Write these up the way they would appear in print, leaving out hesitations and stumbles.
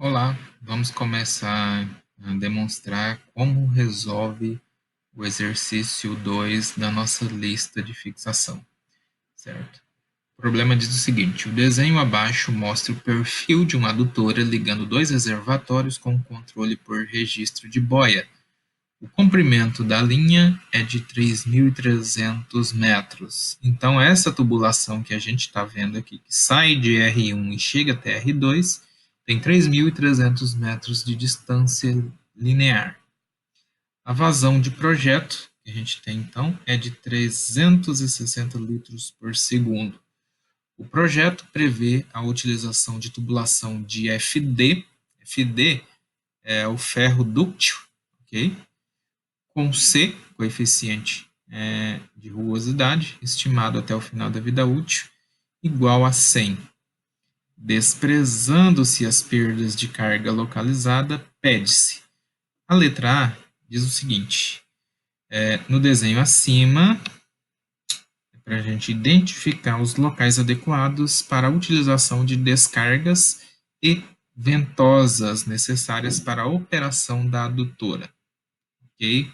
Olá, vamos começar a demonstrar como resolve o exercício 2 da nossa lista de fixação, certo? O problema diz o seguinte: o desenho abaixo mostra o perfil de uma adutora ligando dois reservatórios com controle por registro de boia. O comprimento da linha é de 3.300 metros. Então, essa tubulação que a gente está vendo aqui, que sai de R1 e chega até R2, tem 3.300 metros de distância linear. A vazão de projeto que a gente tem, então, é de 360 litros por segundo. O projeto prevê a utilização de tubulação de FD. FD é o ferro dúctil, ok? Com C, coeficiente de rugosidade, estimado até o final da vida útil, igual a 100. Desprezando-se as perdas de carga localizada, pede-se. A letra A diz o seguinte: no desenho acima, para a gente identificar os locais adequados para a utilização de descargas e ventosas necessárias para a operação da adutora. Ok?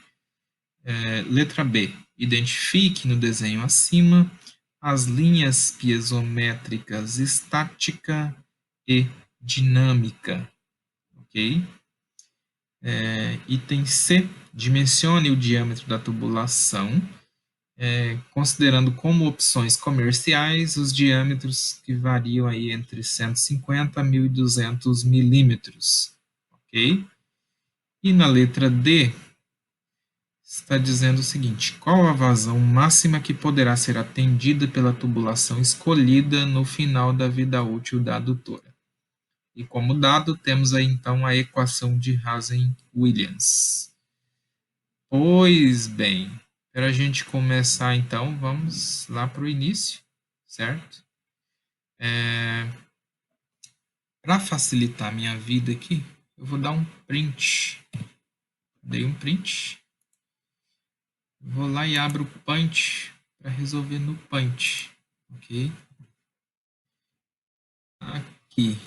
Letra B. Identifique no desenho acima as linhas piezométricas estática e dinâmica. Ok? Item C. Dimensione o diâmetro da tubulação, considerando como opções comerciais os diâmetros que variam aí entre 150 a 1.200 milímetros. Ok? E na letra D, está dizendo o seguinte: qual a vazão máxima que poderá ser atendida pela tubulação escolhida no final da vida útil da adutora? E como dado, temos aí então a equação de Hazen-Williams. Pois bem, para a gente começar então, vamos lá para o início, certo? Para facilitar a minha vida aqui, eu vou dar um print. Dei um print. Vou lá e abro o Paint para resolver no Paint, ok? Aqui,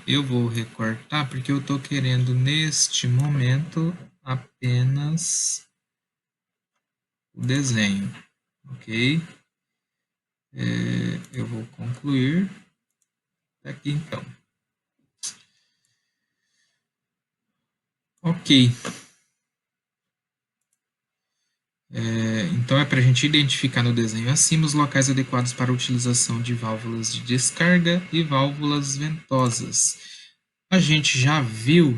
eu vou recortar porque eu estou querendo neste momento apenas o desenho, ok? Eu vou concluir aqui então. Ok. Então, é para a gente identificar no desenho acima os locais adequados para a utilização de válvulas de descarga e válvulas ventosas. A gente já viu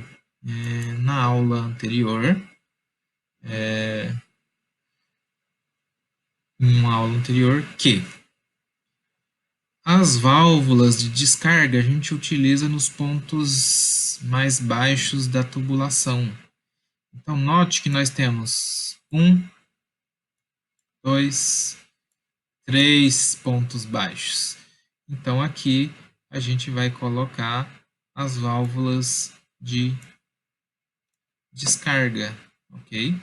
na aula anterior, que as válvulas de descarga a gente utiliza nos pontos mais baixos da tubulação. Então, note que nós temos 1, 2, 3 pontos baixos. Então, aqui a gente vai colocar as válvulas de descarga, ok?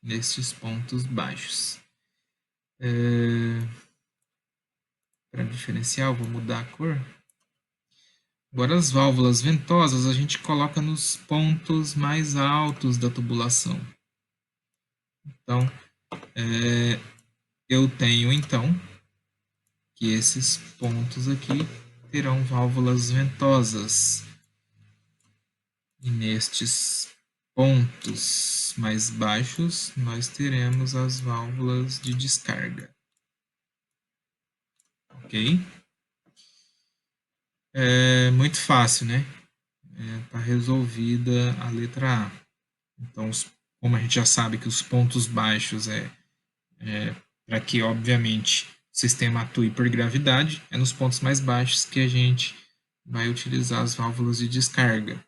Nestes pontos baixos. Para diferencial, vou mudar a cor. Agora, as válvulas ventosas a gente coloca nos pontos mais altos da tubulação. Então, eu tenho, então, que esses pontos aqui terão válvulas ventosas. E nestes pontos mais baixos, nós teremos as válvulas de descarga. Ok? É muito fácil, né? Está resolvida a letra A. Então, como a gente já sabe que os pontos baixos para que, obviamente, o sistema atue por gravidade, é nos pontos mais baixos que a gente vai utilizar as válvulas de descarga.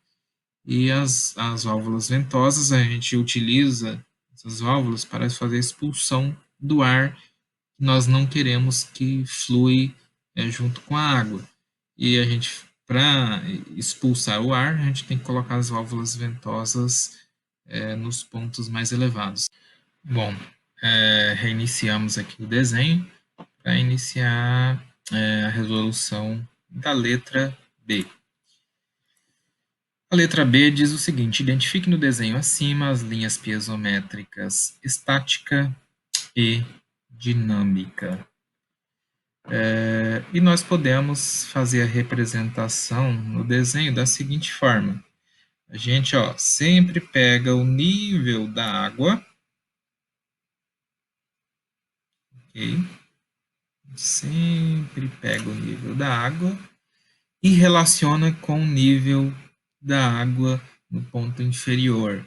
E as válvulas ventosas, a gente utiliza essas válvulas para fazer a expulsão do ar que nós não queremos que flui junto com a água. E a gente, para expulsar o ar, a gente tem que colocar as válvulas ventosas nos pontos mais elevados. Bom, reiniciamos aqui o desenho para iniciar a resolução da letra B. A letra B diz o seguinte: identifique no desenho acima as linhas piezométricas estática e dinâmica. E nós podemos fazer a representação no desenho da seguinte forma. A gente sempre pega o nível da água, ok? Sempre pega o nível da água e relaciona com o nível da água no ponto inferior,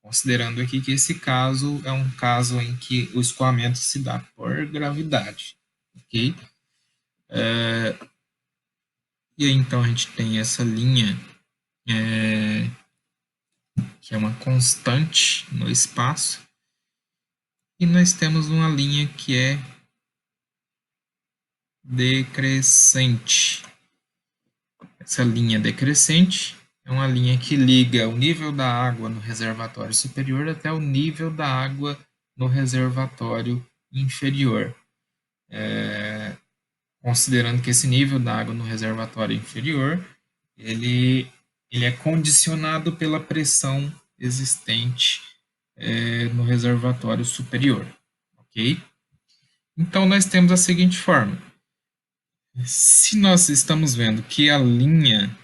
considerando aqui que esse caso é um caso em que o escoamento se dá por gravidade, ok? E aí, então, a gente tem essa linha que é uma constante no espaço, e nós temos uma linha que é decrescente. Essa linha decrescente é uma linha que liga o nível da água no reservatório superior até o nível da água no reservatório inferior. Considerando que esse nível da água no reservatório inferior ele é condicionado pela pressão existente no reservatório superior, ok? Então, nós temos a seguinte forma. Se nós estamos vendo que a linha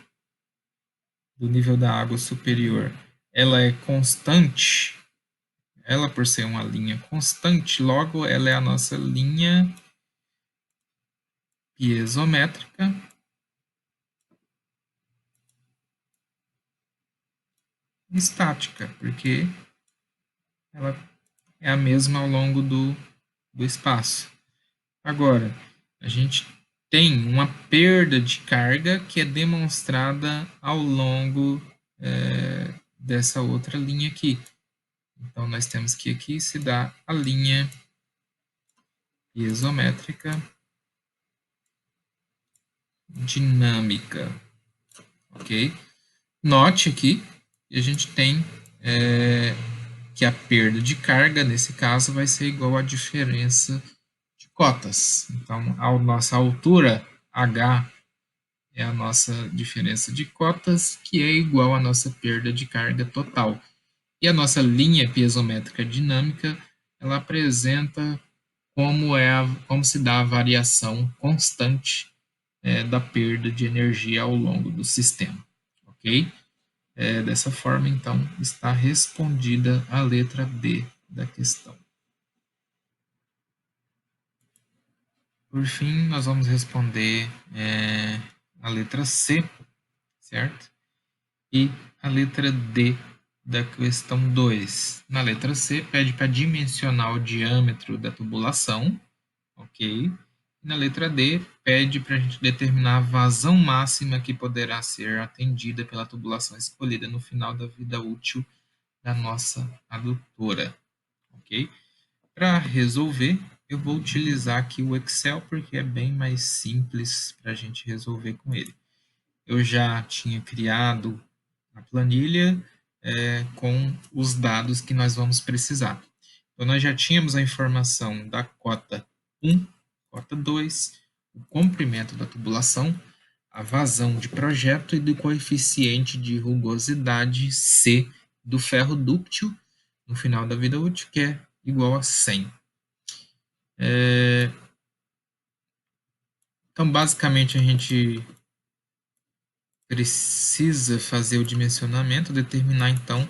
do nível da água superior ela é constante, ela por ser uma linha constante, logo ela é a nossa linha piezométrica estática, porque ela é a mesma ao longo do espaço. Agora, a gente tem uma perda de carga que é demonstrada ao longo dessa outra linha aqui. Então, nós temos que aqui se dá a linha piezométrica dinâmica, ok? Note aqui que a gente tem que a perda de carga, nesse caso, vai ser igual à diferença de cotas. Então, a nossa altura, H, é a nossa diferença de cotas, que é igual à nossa perda de carga total. E a nossa linha piezométrica dinâmica, ela apresenta como se dá a variação constante da perda de energia ao longo do sistema, ok? Dessa forma, então, está respondida a letra D da questão. Por fim, nós vamos responder a letra C, certo? E a letra D da questão 2. Na letra C, pede para dimensionar o diâmetro da tubulação, ok? Na letra D, pede para a gente determinar a vazão máxima que poderá ser atendida pela tubulação escolhida no final da vida útil da nossa adutora, ok? Para resolver, eu vou utilizar aqui o Excel porque é bem mais simples para a gente resolver com ele. Eu já tinha criado a planilha com os dados que nós vamos precisar. Então, nós já tínhamos a informação da cota 1, cota 2, o comprimento da tubulação, a vazão de projeto e do coeficiente de rugosidade C do ferro dúctil no final da vida útil, que é igual a 100. Então, basicamente, a gente precisa fazer o dimensionamento, determinar, então,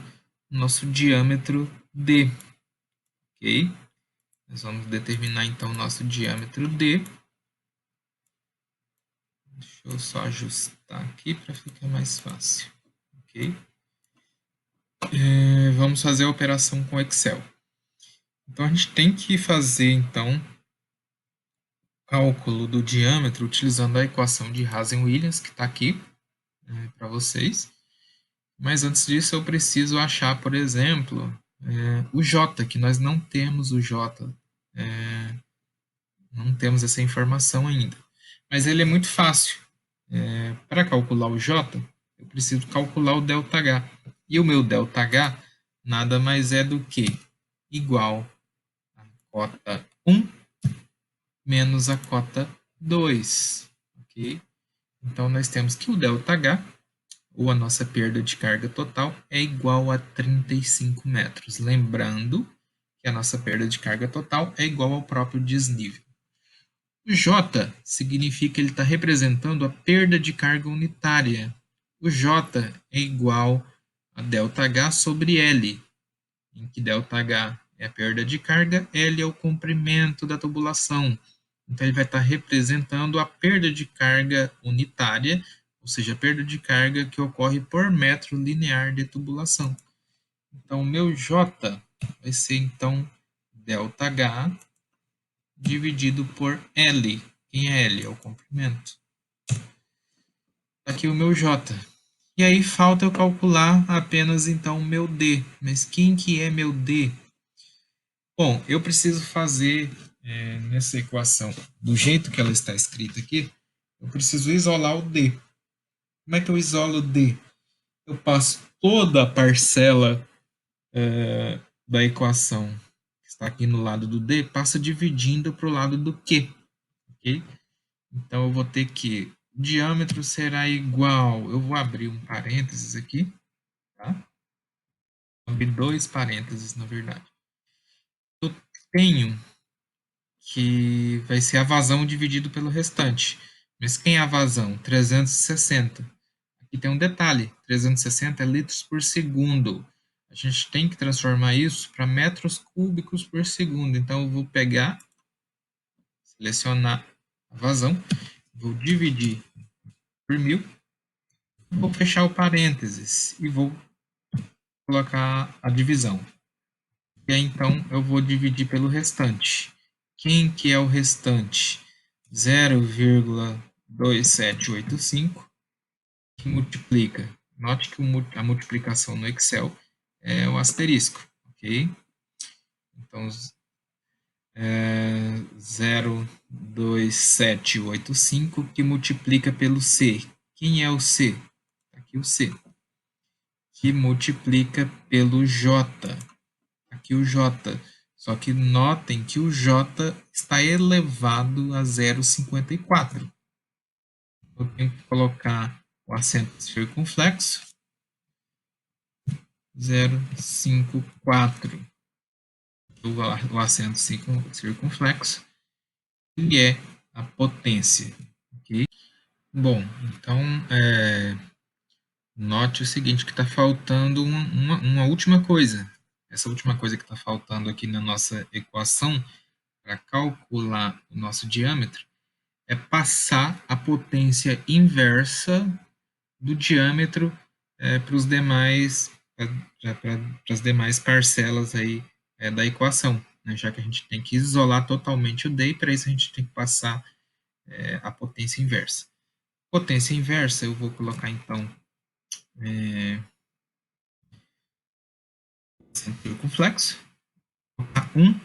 o nosso diâmetro D, ok? Nós vamos determinar, então, o nosso diâmetro D. Deixa eu só ajustar aqui para ficar mais fácil, ok? Vamos fazer a operação com Excel. Então, a gente tem que fazer, então, cálculo do diâmetro utilizando a equação de Hazen-Williams, que está aqui para vocês. Mas antes disso, eu preciso achar, por exemplo, o J, que nós não temos o J. Não temos essa informação ainda. Mas ele é muito fácil. Para calcular o J, eu preciso calcular o ΔH. E o meu ΔH nada mais é do que igual a cota 1 menos a cota 2. Ok? Então, nós temos que o ΔH ou a nossa perda de carga total, é igual a 35 metros. Lembrando que a nossa perda de carga total é igual ao próprio desnível. O J significa que ele está representando a perda de carga unitária. O J é igual a ΔH sobre L, em que ΔH é a perda de carga, L é o comprimento da tubulação. Então, ele vai estar representando a perda de carga unitária, ou seja, a perda de carga que ocorre por metro linear de tubulação. Então, o meu J vai ser, então, ΔH dividido por L. Quem é L? É o comprimento. Aqui o meu J. E aí falta eu calcular apenas, então, o meu D. Mas quem que é meu D? Bom, eu preciso fazer nessa equação, do jeito que ela está escrita aqui, eu preciso isolar o D. Como é que eu isolo o D? Eu passo toda a parcela da equação que está aqui no lado do D, passa dividindo para o lado do Q. Ok? Então, eu vou ter que o diâmetro será igual, eu vou abrir um parênteses aqui, tá? Vou abrir dois parênteses, na verdade. Eu tenho que vai ser a vazão dividido pelo restante. Mas quem é a vazão? 360. Aqui tem um detalhe, 360 é litros por segundo. A gente tem que transformar isso para metros cúbicos por segundo. Então, eu vou pegar, selecionar a vazão, vou dividir por 1000, vou fechar o parênteses e vou colocar a divisão. E aí, então, eu vou dividir pelo restante. Quem que é o restante? 0,2785, que multiplica. Note que a multiplicação no Excel é o asterisco, ok? Então, 0,2785 que multiplica pelo C. Quem é o C? Aqui o C. Que multiplica pelo J. Aqui o J. Só que notem que o J está elevado a 0,54. Eu tenho que colocar o acento circunflexo 0,54. O acento circunflexo, que é a potência. Okay? Bom, então, note o seguinte, que está faltando uma última coisa. Essa última coisa que está faltando aqui na nossa equação, para calcular o nosso diâmetro, é passar a potência inversa do diâmetro para os demais, para as demais parcelas aí da equação, né? Já que a gente tem que isolar totalmente o D, e para isso a gente tem que passar a potência inversa. Potência inversa, eu vou colocar então circunflexo, 1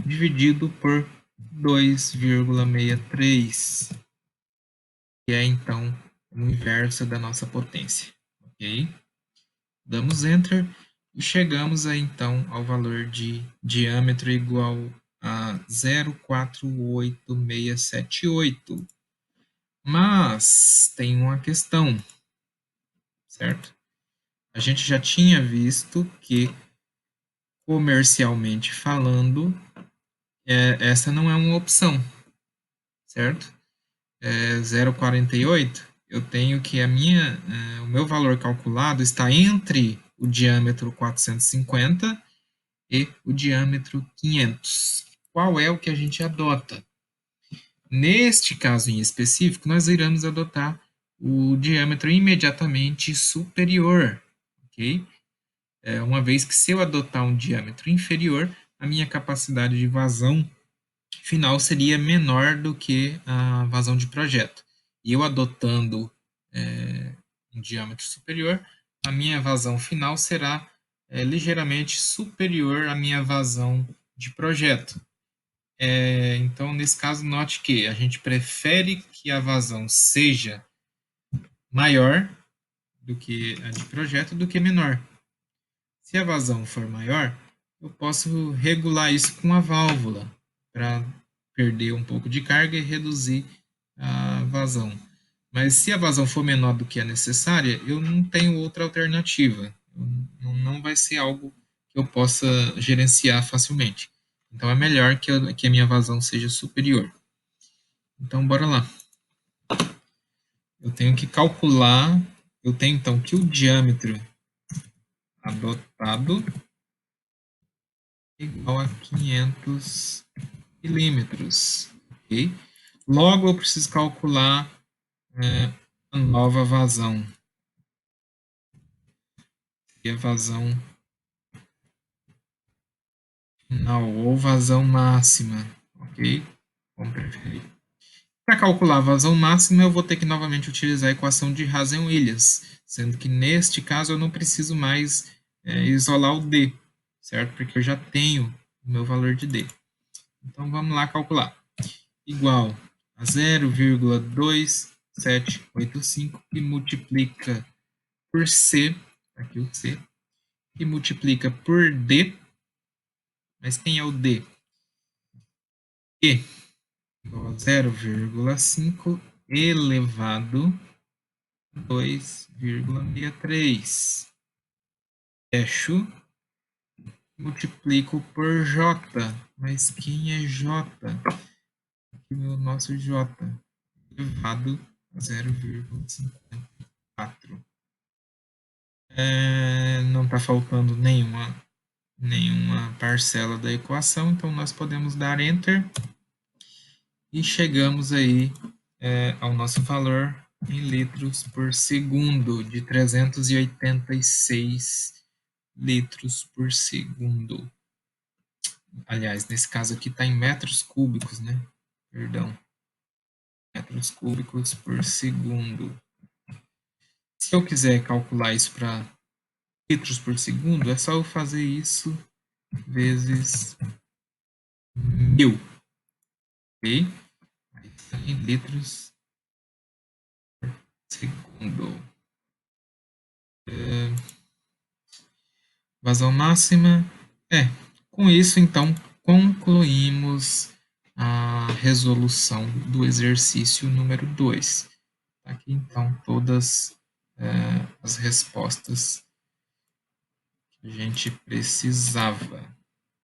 dividido por 2,63, que é então o inverso da nossa potência, ok? Damos Enter e chegamos aí, então ao valor de diâmetro igual a 0,48678. Mas tem uma questão, certo? A gente já tinha visto que, comercialmente falando, essa não é uma opção, certo? 0,48, eu tenho que o meu valor calculado está entre o diâmetro 450 e o diâmetro 500. Qual é o que a gente adota? Neste caso em específico, nós iremos adotar o diâmetro imediatamente superior, ok? Uma vez que se eu adotar um diâmetro inferior, a minha capacidade de vazão final seria menor do que a vazão de projeto. E eu adotando um diâmetro superior, a minha vazão final será ligeiramente superior à minha vazão de projeto. Então, nesse caso, note que a gente prefere que a vazão seja maior do que a de projeto do que menor. Se a vazão for maior, eu posso regular isso com a válvula para perder um pouco de carga e reduzir a vazão. Mas se a vazão for menor do que a necessária, eu não tenho outra alternativa. Não vai ser algo que eu possa gerenciar facilmente. Então é melhor que a minha vazão seja superior. Então bora lá. Eu tenho que calcular, eu tenho então que o diâmetro adotado é igual a 500 milímetros. Ok? Logo eu preciso calcular a nova vazão. E a vazão final ou vazão máxima. Ok? Como preferir. Para calcular a vazão máxima, eu vou ter que novamente utilizar a equação de Hazen-Williams, sendo que neste caso eu não preciso mais isolar o D, certo? Porque eu já tenho o meu valor de D. Então vamos lá calcular. Igual a 0,2785 e multiplica por C, aqui o C, e multiplica por D, mas quem é o D? E igual a 0,5 elevado 2,63. Fecho, multiplico por J. Mas quem é J? Aqui o nosso J. Elevado a 0,54. Não está faltando nenhuma parcela da equação, então nós podemos dar Enter e chegamos aí ao nosso valor em litros por segundo, de 386 litros por segundo. Aliás, nesse caso aqui está em metros cúbicos, né? Perdão. Metros cúbicos por segundo. Se eu quiser calcular isso para litros por segundo, é só eu fazer isso vezes 1000. Ok? Aí está em litros por segundo. Vazão máxima. Com isso, então, concluímos a resolução do exercício número 2. Aqui, então, todas as respostas que a gente precisava.